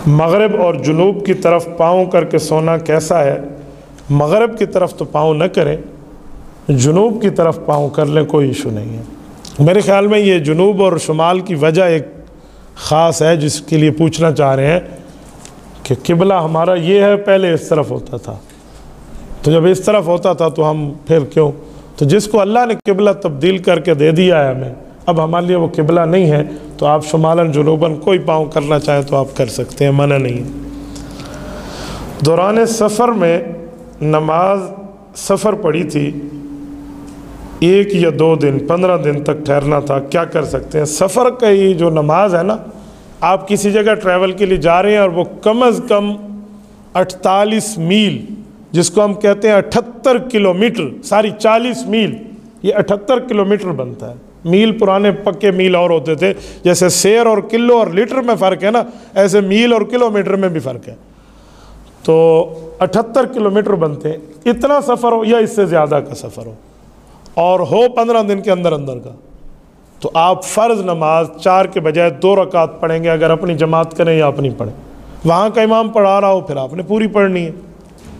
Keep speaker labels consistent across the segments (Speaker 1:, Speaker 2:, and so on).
Speaker 1: مغرب اور جنوب کی طرف پاؤں کر کے سونا کیسا ہے؟ مغرب کی طرف تو پاؤں نہ کریں، جنوب کی طرف پاؤں کر لیں، کوئی ایشو نہیں ہے۔ میرے خیال میں یہ جنوب اور شمال کی وجہ ایک خاص ہے جس کے لیے پوچھنا چاہ رہے ہیں کہ قبلہ ہمارا یہ ہے، پہلے اس طرف ہوتا تھا، تو جب اس طرف ہوتا تھا تو ہم پھر کیوں؟ تو جس کو اللہ نے قبلہ تبدیل کر کے دے دیا ہے ہمیں، اب ہمارے لیے وہ قبلہ نہیں ہے، تو آپ شمالاً جنوباً کوئی پاؤں کرنا چاہیں تو آپ کر سکتے ہیں، منع نہیں ہے۔ دوران سفر میں نماز سفر پڑی تھی، 1 یا 2 دن 15 دن تک ٹھہرنا تھا، کیا کر سکتے ہیں؟ سفر کا یہ جو نماز ہے نا، آپ کسی جگہ ٹریول کے لیے جا رہے ہیں اور وہ کم از کم 48 میل، جس کو ہم کہتے ہیں 78 کلومیٹر، ساری 40 میل، یہ 78 کلومیٹر بنتا ہے۔ میل پرانے پکے میل اور ہوتے تھے، جیسے سیر اور کلو اور لیٹر میں فرق ہے نا، ایسے میل اور کلومیٹر میں بھی فرق ہے، تو 78 کلومیٹر بنتے ہیں۔ اتنا سفر ہو یا اس سے زیادہ کا سفر ہو اور ہو 15 دن کے اندر اندر کا، تو آپ فرض نماز 4 کے بجائے 2 رکعت پڑھیں گے، اگر اپنی جماعت کریں یا اپنی پڑھیں۔ وہاں کا امام پڑھا رہا ہو پھر آپ نے پوری پڑھنی ہے،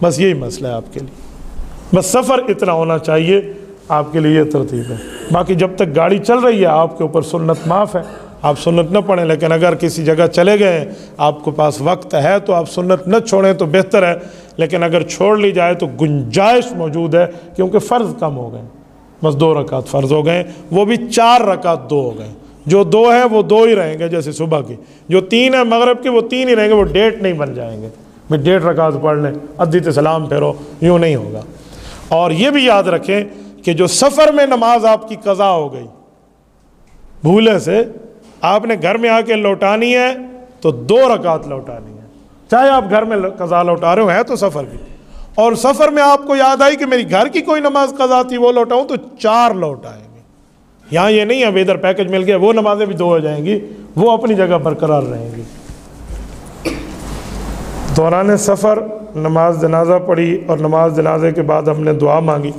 Speaker 1: بس یہی مسئلہ ہے آپ کے لیے، بس سفر اتنا ہونا چاہیے، آپ کے لیے یہ ترتیب ہے۔ باقی جب تک گاڑی چل رہی ہے آپ کے اوپر سنت معاف ہے، آپ سنت نہ پڑھیں، لیکن اگر کسی جگہ چلے گئے ہیں، آپ کے پاس وقت ہے تو آپ سنت نہ چھوڑیں تو بہتر ہے، لیکن اگر چھوڑ لی جائے تو گنجائش موجود ہے، کیونکہ فرض کم ہو گئے، بس 2 رکعت فرض ہو گئے، وہ بھی 4 رکعت 2 ہو گئے، جو 2 ہیں وہ 2 ہی رہیں گے، جیسے صبح کی، جو 3 ہیں مغرب کے وہ 3 ہی رہیں گے، وہ 1.5 نہیں بن جائیں گے، میں 1.5 رکعت پڑھ لیں، ادھی سلام پھیرو، یوں نہیں ہوگا۔ اور یہ بھی یاد رکھیں کہ جو سفر میں نماز آپ کی قضا ہو گئی بھولے سے، آپ نے گھر میں آ کے لوٹانی ہے تو 2 رکعت لوٹانی ہے، چاہے آپ گھر میں قضا لوٹا رہے ہو، ہے تو سفر کی، اور سفر میں آپ کو یاد آئی کہ میری گھر کی کوئی نماز قضا تھی وہ لوٹاؤں تو 4 لوٹائیں گے۔ یہاں یہ نہیں ہے ادھر پیکج مل گیا وہ نمازیں بھی 2 ہو جائیں گی، وہ اپنی جگہ برقرار رہیں گی۔ دوران سفر نماز جنازہ پڑھی اور نماز جنازے کے بعد ہم نے دعا مانگی۔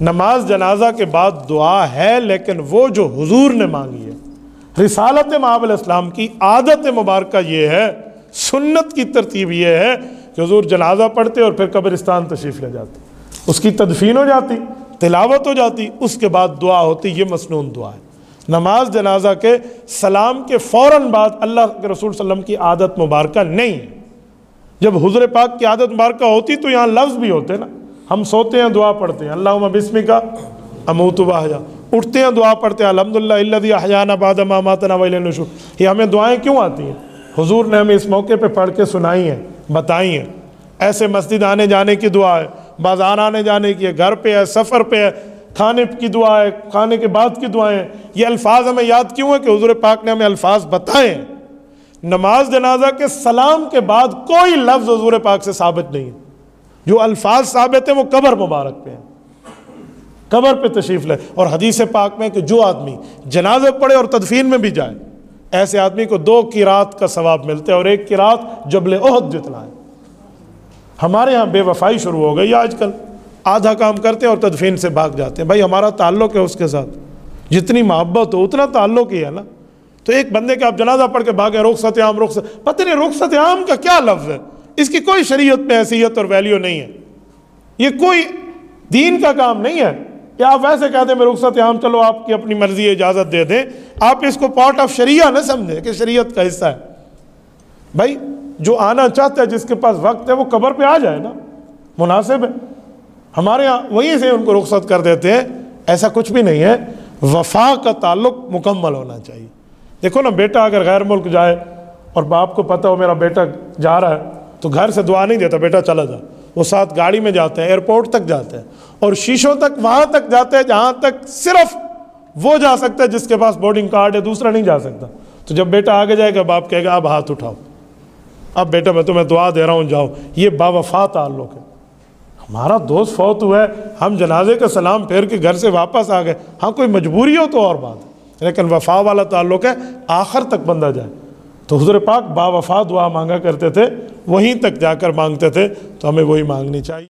Speaker 1: نماز جنازہ کے بعد دعا ہے، لیکن وہ جو حضور نے مانگی ہے، رسالت مآب علیہ السلام کی عادت مبارکہ یہ ہے، سنت کی ترتیب یہ ہے کہ حضور جنازہ پڑھتے اور پھر قبرستان تشریف لے جاتے، اس کی تدفین ہو جاتی، تلاوت ہو جاتی، اس کے بعد دعا ہوتی، یہ مسنون دعا ہے۔ نماز جنازہ کے سلام کے فوراً بعد اللہ کے رسول صلی اللہ علیہ وسلم کی عادت مبارکہ نہیں ہے۔ جب حضور پاک کی عادت مبارکہ ہوتی تو یہاں لفظ بھی ہوتے نا، ہم سوتے ہیں دعا پڑھتے ہیں اللہم بسمک اموت و احیا، اٹھتے ہیں دعا پڑھتے ہیں الحمدللہ الذی احیانا بعد ما اماتنا والیہ النشور۔ یہ ہمیں دعائیں کیوں آتی ہیں؟ حضور نے ہمیں اس موقع پہ پڑھ کے سنائی ہیں، بتائی ہیں۔ ایسے مسجد آنے جانے کی دعا ہے، بازار آنے جانے کی ہے، گھر پہ ہے، سفر پہ ہے، کھانے کی دعا ہے، کھانے کے بعد کی دعائیں ہیں۔ یہ الفاظ ہمیں یاد کیوں ہیں؟ کہ حضور پاک نے ہمیں الفاظ بتائے ہیں۔ نماز جنازہ کے سلام کے بعد کوئی لفظ حضور پاک سے ثابت نہیں ہے، جو الفاظ ثابت ہیں وہ قبر مبارک پہ ہیں، قبر پہ تشریف لے۔ اور حدیث پاک میں کہ جو آدمی جنازہ پڑھے اور تدفین میں بھی جائے، ایسے آدمی کو 2 قرات کا ثواب ملتے ہیں، اور 1 قرات جبل احد جتنا ہے۔ ہمارے ہاں بے وفائی شروع ہو گئی آج کل، آدھا کام کرتے ہیں اور تدفین سے بھاگ جاتے ہیں۔ بھائی ہمارا تعلق ہے اس کے ساتھ، جتنی محبت ہو اتنا تعلق ہی ہے نا۔ تو ایک بندے کا آپ جنازہ پڑھ کے بھاگے، رخصت عام، رخصت، پتہ نہیں رخصت عام کا کیا لفظ ہے، اس کی کوئی شریعت میں حیثیت اور ویلیو نہیں ہے، یہ کوئی دین کا کام نہیں ہے کہ آپ ویسے کہتے ہیں میں رخصت عام، چلو آپ کی اپنی مرضی اجازت دے دیں، آپ اس کو پارٹ آف شریعہ نہ سمجھیں کہ شریعت کا حصہ ہے۔ بھائی جو آنا چاہتا ہے، جس کے پاس وقت ہے، وہ قبر پہ آ جائے نا، مناسب ہے۔ ہمارے ہاں وہیں سے ان کو رخصت کر دیتے ہیں، ایسا کچھ بھی نہیں ہے۔ وفا کا تعلق مکمل ہونا چاہیے۔ دیکھو نا، بیٹا اگر غیر ملک جائے اور باپ کو پتہ ہو میرا بیٹا جا رہا ہے تو گھر سے دعا نہیں دیتا بیٹا چلا جا، وہ ساتھ گاڑی میں جاتے ہیں، ایئرپورٹ تک جاتے ہیں، اور شیشوں تک وہاں تک جاتے ہیں جہاں تک صرف وہ جا سکتا ہے جس کے پاس بورڈنگ کارڈ ہے، دوسرا نہیں جا سکتا۔ تو جب بیٹا آگے جائے گا، باپ کہے گا اب ہاتھ اٹھاؤ، اب بیٹا میں تمہیں دعا دے رہا ہوں، جاؤ۔ یہ باوفا تعلق ہے۔ ہمارا دوست فوت ہوا ہے، ہم جنازے کا سلام پھیر کے گھر سے واپس آ گئے، ہاں کوئی مجبوری ہو تو اور بات ہے، لیکن وفا والا تعلق ہے، آخر تک بندہ جائے۔ تو حضور پاک باوفا دعا مانگا کرتے تھے، وہیں تک جا کر مانگتے تھے، تو ہمیں وہی مانگنی چاہیے۔